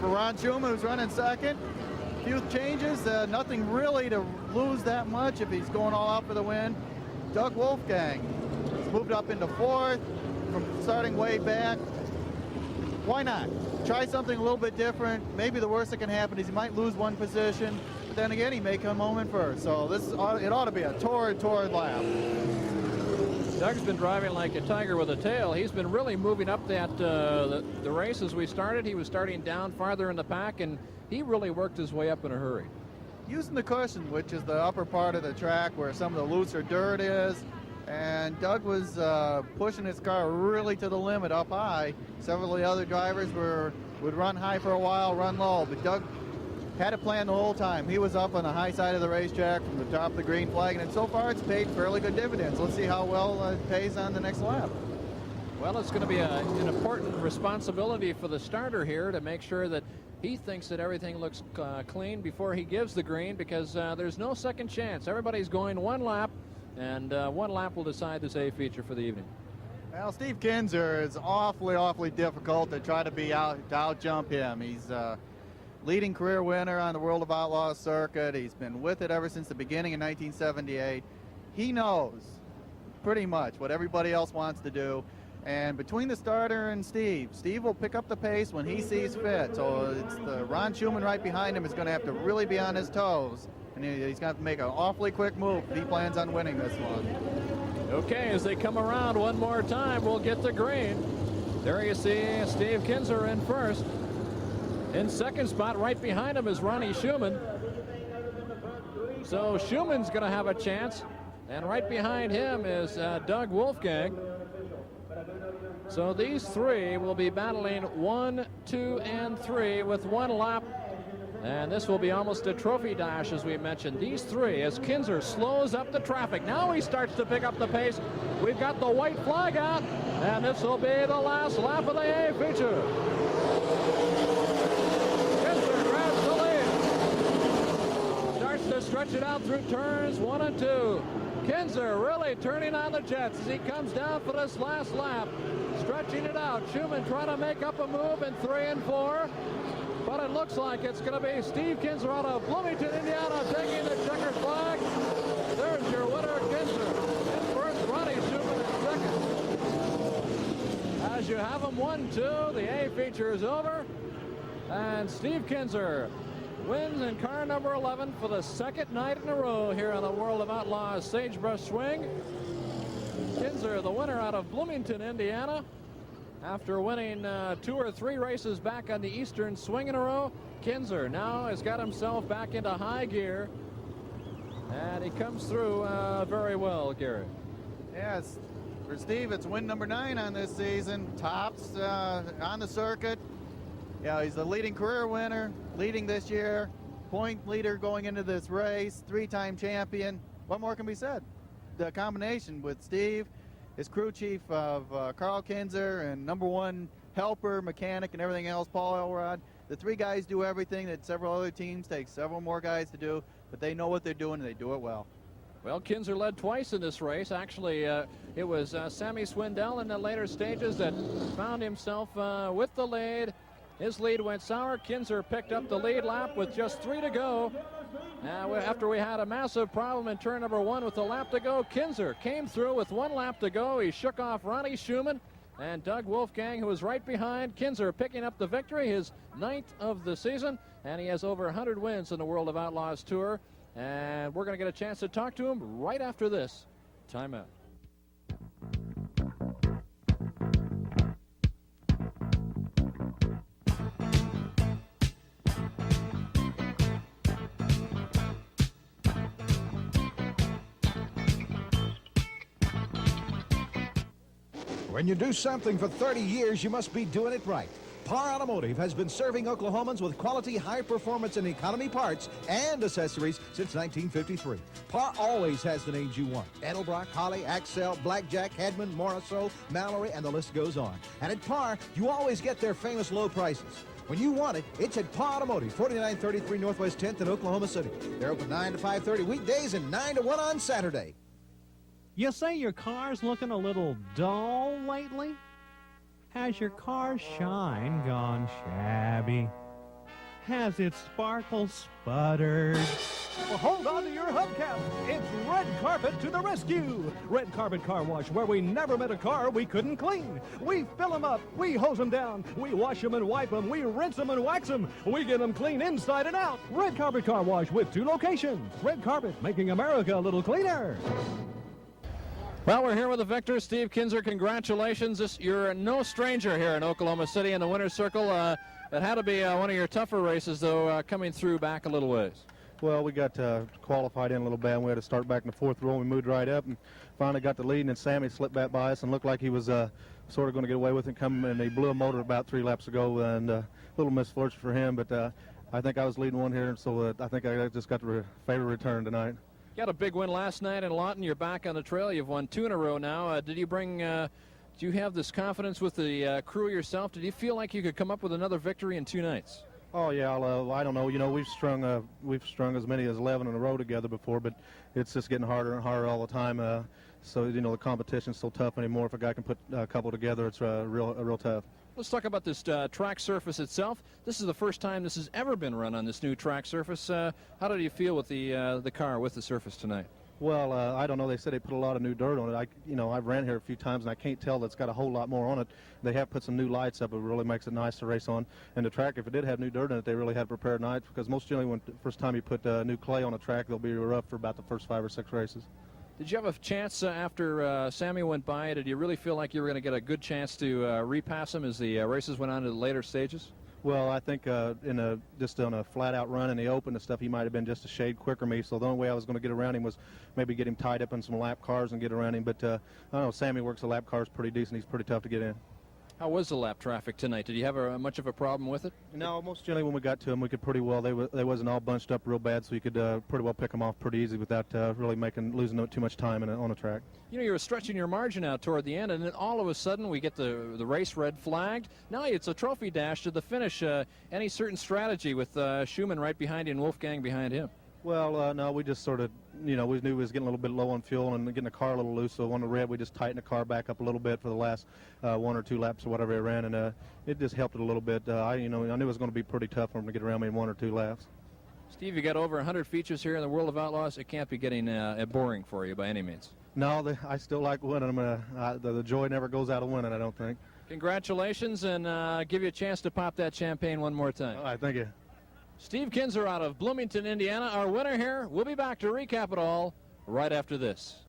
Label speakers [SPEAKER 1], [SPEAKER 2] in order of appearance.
[SPEAKER 1] for Ron Schumann, who's running second. Few changes, nothing really to lose that much if he's going all out for the win. Doug Wolfgang has moved up into fourth from starting way back. Why not? Try something a little bit different. Maybe the worst that can happen is he might lose one position, but then again, he may come home in first. So it ought to be a torrid lap.
[SPEAKER 2] Doug's been driving like a tiger with a tail. He's been really moving up that the race as we started. He was starting down farther in the pack, and he really worked his way up in a hurry.
[SPEAKER 1] Using the cushion, which is the upper part of the track where some of the looser dirt is, and Doug was pushing his car really to the limit up high. Several of the other drivers would run high for a while, run low, but Doug had a plan the whole time. He was up on the high side of the racetrack from the top of the green flag, and so far it's paid fairly good dividends. Let's see how well it pays on the next lap.
[SPEAKER 2] Well, it's going to be an important responsibility for the starter here to make sure that he thinks that everything looks clean before he gives the green, because there's no second chance. Everybody's going one lap, and one lap will decide this A feature for the evening.
[SPEAKER 1] Well, Steve Kinzer is awfully difficult to try to out jump him. He's leading career winner on the World of Outlaws circuit. He's been with it ever since the beginning in 1978. He knows pretty much what everybody else wants to do. And between the starter and Steve will pick up the pace when he sees fit. So it's the Ron Schumann right behind him is going to have to really be on his toes. And he's going to have to make an awfully quick move if he plans on winning this one.
[SPEAKER 2] Okay, as they come around one more time, we'll get the green. There you see Steve Kinzer in first. In second spot, right behind him, is Ronnie Schumann. So Schumann's going to have a chance. And right behind him is Doug Wolfgang. So these three will be battling 1, 2, and 3 with one lap. And this will be almost a trophy dash, as we mentioned. These three, as Kinzer slows up the traffic. Now he starts to pick up the pace. We've got the white flag out. And this will be the last lap of the A feature. To stretch it out through turns 1 and 2. Kinzer really turning on the jets as he comes down for this last lap, stretching it out. Schumann trying to make up a move in 3 and 4, but it looks like it's going to be Steve Kinzer out of Bloomington, Indiana, taking the checkered flag. There's your winner, Kinzer. In first, Ronnie Schumann in second. As you have them 1-2, the A feature is over, and Steve Kinzer wins in car number 11 for the second night in a row here on the World of Outlaws Sagebrush Swing. Kinzer, the winner out of Bloomington, Indiana. After winning 2 or 3 races back on the Eastern Swing in a row, Kinzer now has got himself back into high gear. And he comes through very well, Gary.
[SPEAKER 1] Yes, for Steve, it's win number 9 on this season. Tops on the circuit. Yeah, he's the leading career winner, leading this year, point leader going into this race, 3-time champion. What more can be said? The combination with Steve, his crew chief of Carl Kinzer, and number 1 helper, mechanic, and everything else, Paul Elrod. The 3 guys do everything that several other teams take several more guys to do, but they know what they're doing, and they do it well.
[SPEAKER 2] Well, Kinzer led twice in this race. Actually, it was Sammy Swindell in the later stages that found himself with the lead. His lead went sour. Kinzer picked up the lead lap with just 3 to go. After we had a massive problem in turn number 1 with a lap to go, Kinzer came through with 1 lap to go. He shook off Ronnie Schumann and Doug Wolfgang, who was right behind. Kinzer picking up the victory, his 9th of the season, and he has over 100 wins in the World of Outlaws Tour. And we're going to get a chance to talk to him right after this timeout.
[SPEAKER 3] When you do something for 30 years, you must be doing it right. Parr Automotive has been serving Oklahomans with quality, high performance, and economy parts and accessories since 1953. Parr always has the names you want: Edelbrock, Holly, Axel, Blackjack, Hedman, Morrisol, Mallory, and the list goes on. And at Parr, you always get their famous low prices. When you want it, it's at Parr Automotive, 4933 Northwest 10th in Oklahoma City. They're open 9 to 5:30 weekdays and 9 to 1 on Saturday.
[SPEAKER 4] You say your car's looking a little dull lately? Has your car's shine gone shabby? Has its sparkle sputtered?
[SPEAKER 5] Well, hold on to your hubcap. It's Red Carpet to the rescue. Red Carpet Car Wash, where we never met a car we couldn't clean. We fill them up, we hose them down, we wash them and wipe them, we rinse them and wax them. We get them clean inside and out. Red Carpet Car Wash with 2 locations. Red Carpet, making America a little cleaner.
[SPEAKER 2] Well, we're here with the victor, Steve Kinzer. Congratulations. You're no stranger here in Oklahoma City in the winner's circle. It had to be one of your tougher races, though, coming through back a little ways.
[SPEAKER 6] Well, we got qualified in a little bad. We had to start back in the 4th row. We moved right up and finally got the lead, and then Sammy slipped back by us and looked like he was sort of going to get away with it coming, and he blew a motor about 3 laps ago, and a little misfortune for him, but I think I was leading one here, and so I think I just got the favor return tonight.
[SPEAKER 2] You got a big win last night in Lawton. You're back on the trail. You've won 2 in a row now. Did you bring... do you have this confidence with the crew yourself? Did you feel like you could come up with another victory in 2 nights?
[SPEAKER 6] Oh yeah, I don't know. You know, we've strung as many as 11 in a row together before, but it's just getting harder and harder all the time. So you know, the competition's so tough anymore. If a guy can put a couple together, it's real tough.
[SPEAKER 2] Let's talk about this track surface itself. This is the first time this has ever been run on this new track surface. How did you feel with the car with the surface tonight?
[SPEAKER 6] Well, I don't know. They said they put a lot of new dirt on it. I've ran here a few times, and I can't tell that it's got a whole lot more on it. They have put some new lights up. It really makes it nice to race on. And the track, if it did have new dirt in it, they really had prepared nights, because most generally when first time you put new clay on a track, they'll be rough for about the first 5 or 6 races.
[SPEAKER 2] Did you have a chance after Sammy went by? Did you really feel like you were going to get a good chance to repass him as the races went on to the later stages?
[SPEAKER 6] Well, I think just on a flat-out run in the open and stuff, he might have been just a shade quicker than me. So the only way I was going to get around him was maybe get him tied up in some lap cars and get around him. But I don't know, Sammy works the lap cars pretty decent. He's pretty tough to get in.
[SPEAKER 2] How was the lap traffic tonight? Did you have much of a problem with it?
[SPEAKER 6] No, most generally when we got to him, we could pretty well. They wasn't all bunched up real bad, so you could pretty well pick them off pretty easy without really losing too much time on a track. You
[SPEAKER 2] know, you were stretching your margin out toward the end, and then all of a sudden we get the race red flagged. Now it's a trophy dash to the finish. Any certain strategy with Schumann right behind you and Wolfgang behind him?
[SPEAKER 6] Well, no, we just sort of, we knew we was getting a little bit low on fuel and getting the car a little loose, so on the red we just tightened the car back up a little bit for the last 1 or 2 laps or whatever it ran, and it just helped it a little bit. I knew it was going to be pretty tough for him to get around me in 1 or 2 laps.
[SPEAKER 2] Steve, you got over 100 features here in the World of Outlaws. It can't be getting boring for you by any means.
[SPEAKER 6] No, I still like winning. The joy never goes out of winning, I don't think.
[SPEAKER 2] Congratulations, and give you a chance to pop that champagne one more time.
[SPEAKER 6] All right, thank you.
[SPEAKER 2] Steve Kinzer out of Bloomington, Indiana, our winner here. We'll be back to recap it all right after this.